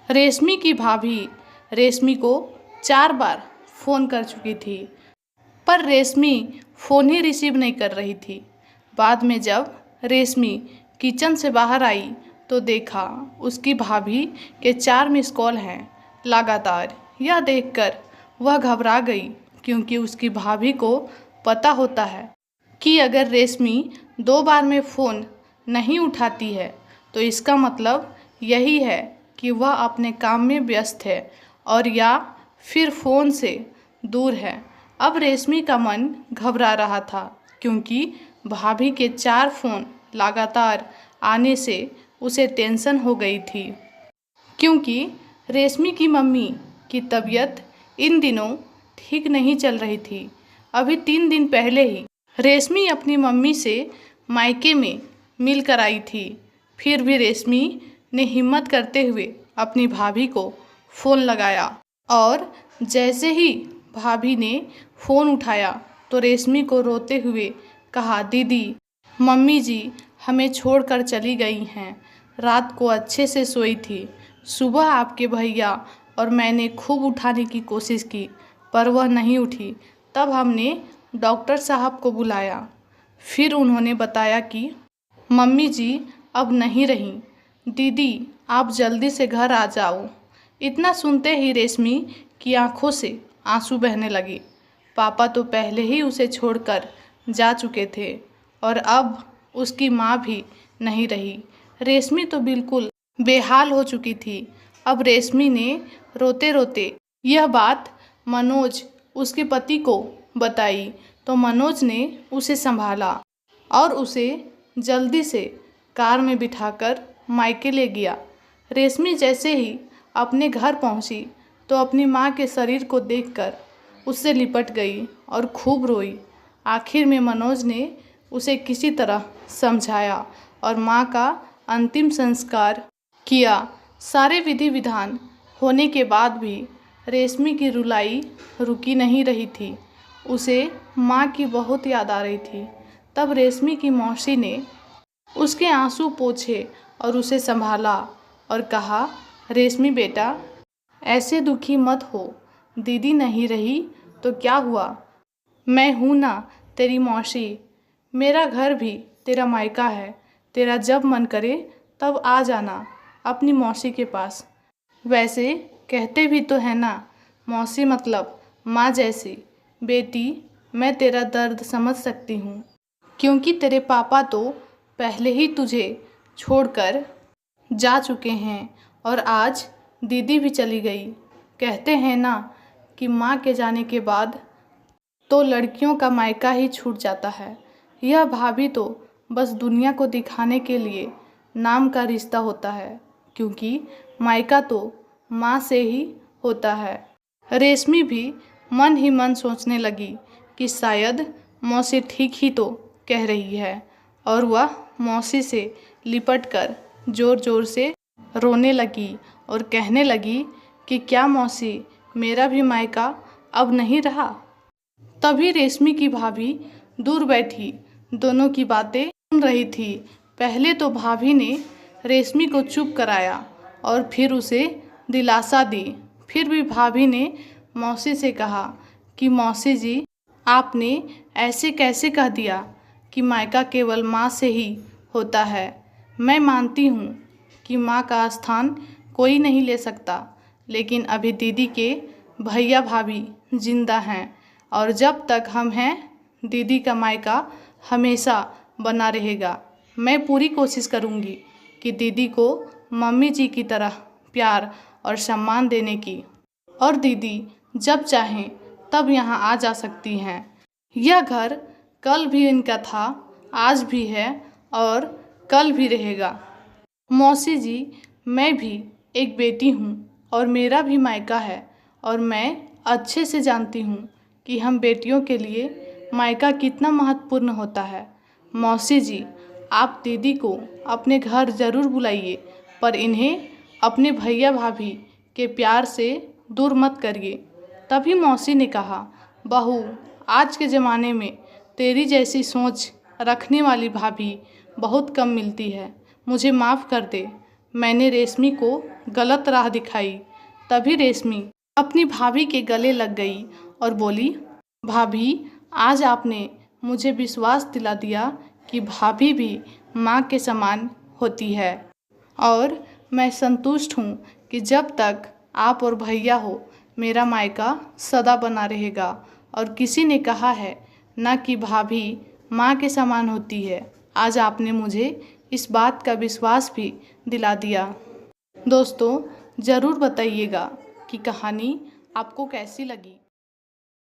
रेशमी की भाभी रेशमी को 4 बार फ़ोन कर चुकी थी, पर रेशमी फ़ोन ही रिसीव नहीं कर रही थी। बाद में जब रेशमी किचन से बाहर आई तो देखा उसकी भाभी के 4 मिस कॉल हैं लगातार। यह देखकर वह घबरा गई, क्योंकि उसकी भाभी को पता होता है कि अगर रेशमी 2 बार में फ़ोन नहीं उठाती है तो इसका मतलब यही है कि वह अपने काम में व्यस्त है और या फिर फ़ोन से दूर है। अब रेशमी का मन घबरा रहा था, क्योंकि भाभी के 4 फ़ोन लगातार आने से उसे टेंशन हो गई थी, क्योंकि रेशमी की मम्मी की तबीयत इन दिनों ठीक नहीं चल रही थी। अभी 3 दिन पहले ही रेशमी अपनी मम्मी से मायके में मिल कर आई थी। फिर भी रेशमी ने हिम्मत करते हुए अपनी भाभी को फ़ोन लगाया, और जैसे ही भाभी ने फ़ोन उठाया तो रेशमी को रोते हुए कहा, दीदी, मम्मी जी हमें छोड़कर चली गई हैं। रात को अच्छे से सोई थी। सुबह आपके भैया और मैंने खूब उठाने की कोशिश की, पर वह नहीं उठी। तब हमने डॉक्टर साहब को बुलाया। फिर उन्होंने बताया कि मम्मी जी अब नहीं रहीं। दीदी, आप जल्दी से घर आ जाओ। इतना सुनते ही रेशमी की आंखों से आंसू बहने लगे। पापा तो पहले ही उसे छोड़कर जा चुके थे, और अब उसकी माँ भी नहीं रही। रेशमी तो बिल्कुल बेहाल हो चुकी थी। अब रेशमी ने रोते रोते यह बात मनोज, उसके पति को बताई, तो मनोज ने उसे संभाला और उसे जल्दी से कार में बिठाकर मायके ले गया। रेशमी जैसे ही अपने घर पहुंची तो अपनी माँ के शरीर को देखकर उससे लिपट गई और खूब रोई। आखिर में मनोज ने उसे किसी तरह समझाया और माँ का अंतिम संस्कार किया। सारे विधि विधान होने के बाद भी रेशमी की रुलाई रुकी नहीं रही थी। उसे माँ की बहुत याद आ रही थी। तब रेशमी की मौसी ने उसके आंसू पोंछे और उसे संभाला और कहा, रेशमी बेटा, ऐसे दुखी मत हो। दीदी नहीं रही तो क्या हुआ, मैं हूँ ना तेरी मौसी। मेरा घर भी तेरा मायका है। तेरा जब मन करे तब आ जाना अपनी मौसी के पास। वैसे कहते भी तो है ना, मौसी मतलब माँ जैसी। बेटी, मैं तेरा दर्द समझ सकती हूँ, क्योंकि तेरे पापा तो पहले ही तुझे छोड़कर जा चुके हैं और आज दीदी भी चली गई। कहते हैं ना कि माँ के जाने के बाद तो लड़कियों का मायका ही छूट जाता है। यह भाभी तो बस दुनिया को दिखाने के लिए नाम का रिश्ता होता है, क्योंकि मायका तो माँ से ही होता है। रेशमी भी मन ही मन सोचने लगी कि शायद मौसी ठीक ही तो कह रही है, और वह मौसी से लिपटकर ज़ोर ज़ोर से रोने लगी और कहने लगी कि क्या मौसी, मेरा भी मायका अब नहीं रहा। तभी रेशमी की भाभी दूर बैठी दोनों की बातें सुन रही थी। पहले तो भाभी ने रेशमी को चुप कराया और फिर उसे दिलासा दी। फिर भी भाभी ने मौसी से कहा कि मौसी जी, आपने ऐसे कैसे कह दिया कि मायका केवल माँ से ही होता है। मैं मानती हूँ कि माँ का स्थान कोई नहीं ले सकता, लेकिन अभी दीदी के भैया भाभी जिंदा हैं, और जब तक हम हैं दीदी का मायका हमेशा बना रहेगा। मैं पूरी कोशिश करूँगी कि दीदी को मम्मी जी की तरह प्यार और सम्मान देने की, और दीदी जब चाहें तब यहाँ आ जा सकती हैं। यह घर कल भी इनका था, आज भी है और कल भी रहेगा। मौसी जी, मैं भी एक बेटी हूँ और मेरा भी मायका है, और मैं अच्छे से जानती हूँ कि हम बेटियों के लिए मायका कितना महत्वपूर्ण होता है। मौसी जी, आप दीदी को अपने घर ज़रूर बुलाइए, पर इन्हें अपने भैया भाभी के प्यार से दूर मत करिए। तभी मौसी ने कहा, बहू, आज के ज़माने में तेरी जैसी सोच रखने वाली भाभी बहुत कम मिलती है। मुझे माफ़ कर दे। मैंने रेशमी को गलत राह दिखाई। तभी रेशमी अपनी भाभी के गले लग गई और बोली, भाभी, आज आपने मुझे विश्वास दिला दिया कि भाभी भी माँ के समान होती है और मैं संतुष्ट हूँ कि जब तक आप और भैया हो मेरा मायका सदा बना रहेगा। और किसी ने कहा है ना कि भाभी माँ के समान होती है। आज आपने मुझे इस बात का विश्वास भी दिला दिया। दोस्तों, ज़रूर बताइएगा कि कहानी आपको कैसी लगी।